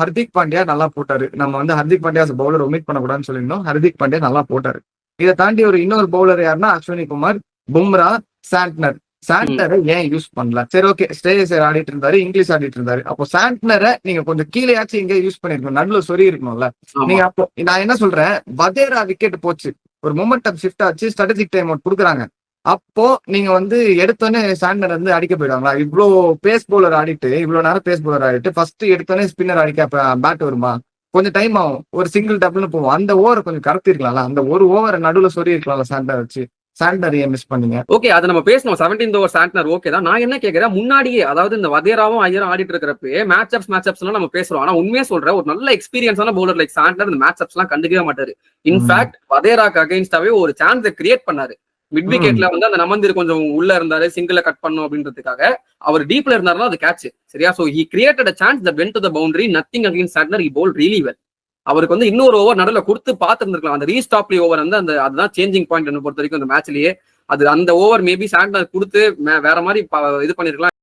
ஹர்திக் பாண்டியா நல்லா போட்டாரு. நம்ம வந்து ஹர்திக் பாண்டியா பவுலர் ஒமிட் பண்ணக்கூடாதுன்னு சொல்லியிருந்தோம். ஹர்திக் பாண்டியா நல்லா போட்டாரு. இதை தாண்டி ஒரு இன்னொரு பவுலர் யாருன்னா அஸ்வினி குமார், பும்ரா, சாண்ட்னர். சாண்ட்னரை ஏன் யூஸ் பண்ணல? சரி, ஓகே, ஸ்ரேயஸ் ஆடிட்டு இருந்தாரு, இங்கிலீஷ் ஆடிட்டு இருந்தாரு. அப்போ சாண்ட்னரை நீங்க கொஞ்சம் கீழேயாச்சும் இங்கே யூஸ் பண்ணிருக்கணும், நடுவில் சொறி இருக்கணும்ல நீங்க. அப்போ நான் என்ன சொல்றேன், வதேரா விக்கெட் போச்சு, ஒரு மொமெண்டம் ஷிஃப்ட் ஆச்சு, ஸ்ட்ராட்டஜிக் டைம் அவுட் கொடுக்குறாங்க. அப்போ நீங்க வந்து எடுத்தோன்னே சாண்டர் வந்து அடிக்க போயிடுவாங்களா? இவ்வளோ பேஸ் பவுலர் ஆடிட்டு, இவ்வளவு நேரம் பேஸ் பவுலர் ஆடிட்டு ஃபர்ஸ்ட் எடுத்தோன்னே ஸ்பின்னர் அடிக்க பேட் வருமா? கொஞ்சம் டைம் ஆகும், ஒரு சிங்கிள் டபுள்னு போவோம். அந்த ஓவரை கொஞ்சம் கடத்தி இருக்கலாம்ல, அந்த ஒரு ஓவரை நடுவில் சொறி இருக்கலாம்ல சாண்டர் வச்சு. சாண்டர் ஏன் மிஸ் பண்ணீங்க? ஓகே, அதை நம்ம பேசணும். 17th ஓவர் சாண்ட்னர் ஓகே தான். நான் என்ன கேட்கிறேன், முன்னாடியே அதாவது இந்த வதேராவும் ஐயரும் ஆடிட்டு இருக்கிறப்ப மேட்ச் அப்ஸ் நம்ம பேசுறோம். ஆனா உண்மையே சொல்றேன், ஒரு நல்ல எக்ஸ்பீரியன்ஸான பவுலர் லைக் சாண்ட்னர் இந்த மேட்ச் அப்ஸ் எல்லாம் கண்டுக்கவே மாட்டாரு. இன்ஃபேக்ட் வதேராக்கு அகைன்ஸ்டாவே ஒரு சான்ஸை கிரியேட் பண்ணாரு. மிட் விக்கெட்ல வந்து அந்த நமந்தீர் கொஞ்சம் உள்ள இருந்தாரு, சிங்கிள கட் பண்ணும் அப்படின்றதுக்காக. அவர் டீப்ல இருந்தாருன்னா அது கேட்ச். சரியா? So he created a chance that went to the boundary. Nothing against Santner. He bowled really well. அவருக்கு வந்து இன்னொரு ஓவர் நடுவில் கொடுத்து பார்த்துருந்துருக்கலாம். அந்த ரீஸ்டாப்லி ஓவர் வந்து அந்த அதுதான் சேஞ்சிங் பாயிண்ட் என்ன பொறுத்த வரைக்கும் அந்த மேட்ச்லயே. அது அந்த ஓவர் மேபி சாண்ட்னர் கொடுத்து வேற மாதிரி இது பண்ணிருக்கலாம்.